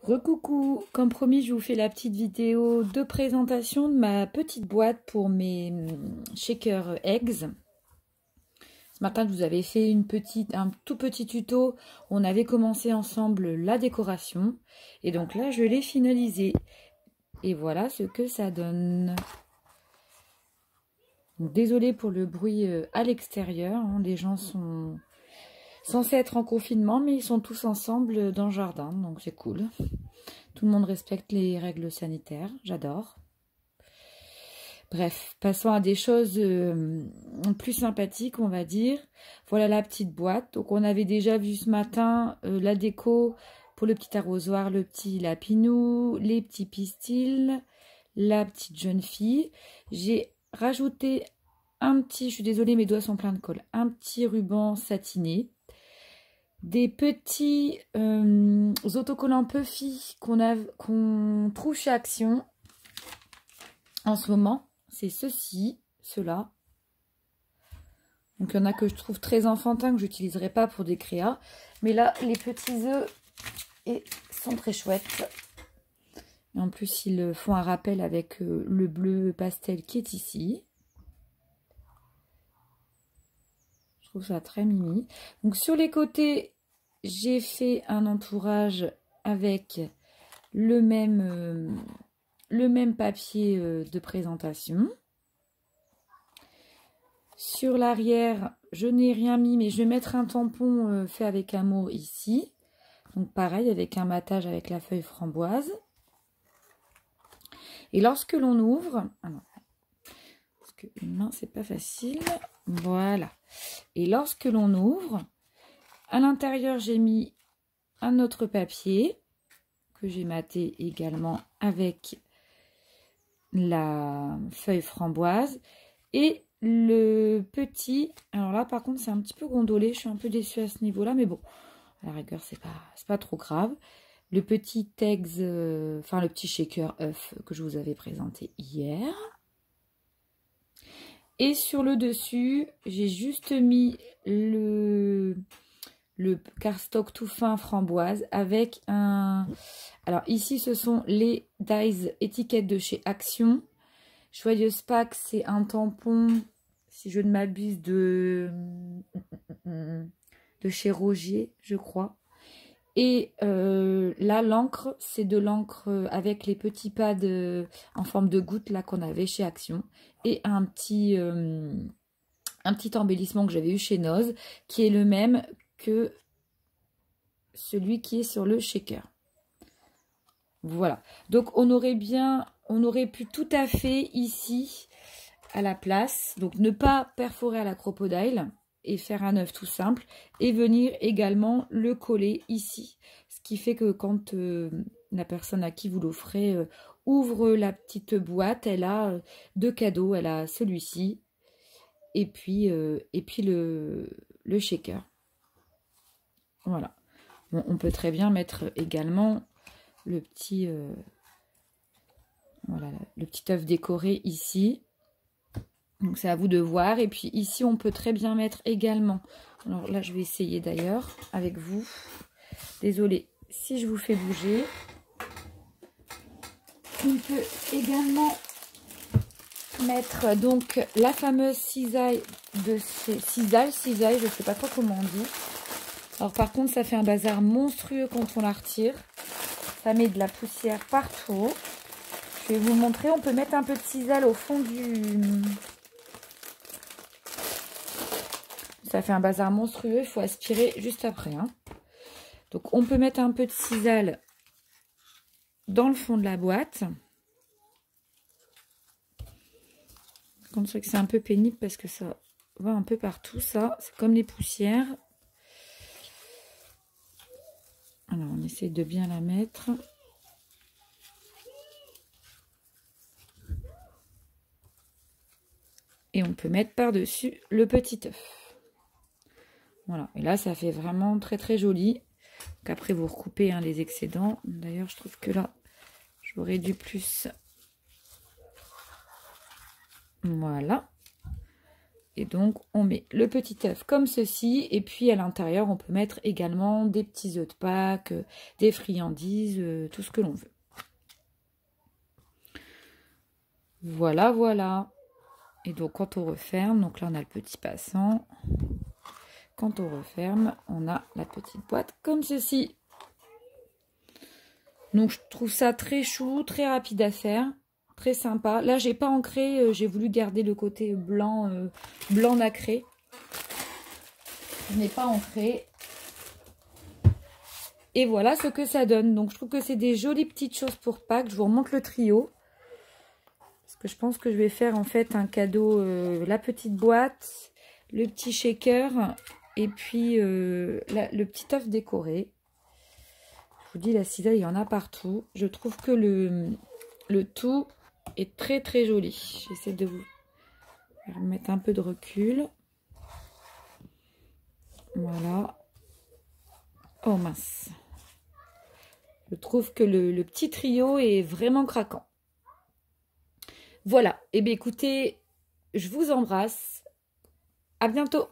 Recoucou, comme promis, je vous fais la petite vidéo de présentation de ma petite boîte pour mes shaker eggs. Ce matin, je vous avais fait un tout petit tuto où on avait commencé ensemble la décoration. Et donc là, je l'ai finalisé. Et voilà ce que ça donne. Désolée pour le bruit à l'extérieur. Les gens sont censés être en confinement, mais ils sont tous ensemble dans le jardin, donc c'est cool. Tout le monde respecte les règles sanitaires, j'adore. Bref, passons à des choses plus sympathiques, on va dire. Voilà la petite boîte. Donc on avait déjà vu ce matin la déco pour le petit arrosoir, le petit lapinou, les petits pistils, la petite jeune fille. J'ai rajouté un petit, je suis désolée, mes doigts sont pleins de colle, un petit ruban satiné. Des petits autocollants Puffy qu'on trouve chez Action en ce moment. C'est ceux-ci, ceux-là. Donc il y en a que je trouve très enfantins, que j'utiliserai pas pour des créas. Mais là, les petits œufs sont très chouettes. Et en plus, ils font un rappel avec le bleu pastel qui est ici. Je trouve ça très mimi. Donc sur les côtés, j'ai fait un entourage avec le même papier de présentation. Sur l'arrière, je n'ai rien mis, mais je vais mettre un tampon fait avec amour ici. Donc pareil, avec un matage avec la feuille framboise. Et lorsque l'on ouvre... Ah non, parce qu'une main, c'est pas facile. Voilà. Et lorsque l'on ouvre, à l'intérieur, j'ai mis un autre papier que j'ai maté également avec la feuille framboise. Et le petit... Alors là, par contre, c'est un petit peu gondolé. Je suis un peu déçue à ce niveau-là. Mais bon, à la rigueur, c'est pas trop grave. Le petit eggs, le petit shaker œuf que je vous avais présenté hier. Et sur le dessus, j'ai juste mis le cardstock tout fin framboise avec un... Alors ici, ce sont les dies étiquettes de chez Action. Joyeuse Pâques, c'est un tampon, si je ne m'abuse, de chez Roger, je crois. Et là, l'encre, c'est de l'encre avec les petits pads en forme de gouttes là qu'on avait chez Action. Et un petit embellissement que j'avais eu chez Noz, qui est le même que celui qui est sur le shaker. Voilà. Donc on aurait pu tout à fait ici à la place, donc ne pas perforer à la crocodile et faire un œuf tout simple et venir également le coller ici. Ce qui fait que quand la personne à qui vous l'offrez ouvre la petite boîte, elle a deux cadeaux. Elle a celui-ci et puis le shaker. Voilà. Bon, on peut très bien mettre également le petit voilà, le petit œuf décoré ici. Donc c'est à vous de voir. Et puis ici on peut très bien mettre également, alors là je vais essayer d'ailleurs avec vous, désolée si je vous fais bouger, on peut également mettre donc la fameuse cisaille de chez cisaille, je sais pas trop comment on dit. Alors par contre ça fait un bazar monstrueux quand on la retire, ça met de la poussière partout. Je vais vous montrer, on peut mettre un peu de cisaille au fond du... Ça fait un bazar monstrueux, il faut aspirer juste après. Hein. Donc on peut mettre un peu de cisaille dans le fond de la boîte. Comme ça que c'est un peu pénible parce que ça va un peu partout, ça. C'est comme les poussières. Alors on essaie de bien la mettre. Et on peut mettre par-dessus le petit œuf. Voilà, et là ça fait vraiment très très joli. Donc après vous recoupez les excédents. D'ailleurs je trouve que là j'aurais dû plus. Voilà. Et donc, on met le petit œuf comme ceci. Et puis, à l'intérieur, on peut mettre également des petits œufs de Pâques, des friandises, tout ce que l'on veut. Voilà, voilà. Et donc, quand on referme, donc là, on a le petit passant. Quand on referme, on a la petite boîte comme ceci. Donc, je trouve ça très chou, très rapide à faire. Très sympa. Là, j'ai pas ancré, j'ai voulu garder le côté blanc, blanc nacré. Je n'ai pas ancré. Et voilà ce que ça donne. Donc, je trouve que c'est des jolies petites choses pour Pâques. Je vous remonte le trio. Parce que je pense que je vais faire en fait un cadeau, la petite boîte, le petit shaker et puis le petit œuf décoré. Je vous dis, la cisaille, il y en a partout. Je trouve que le tout est très très joli. J'essaie de vous mettre un peu de recul. Voilà. Oh mince. Je trouve que le petit trio est vraiment craquant. Voilà. Eh bien écoutez, je vous embrasse. À bientôt.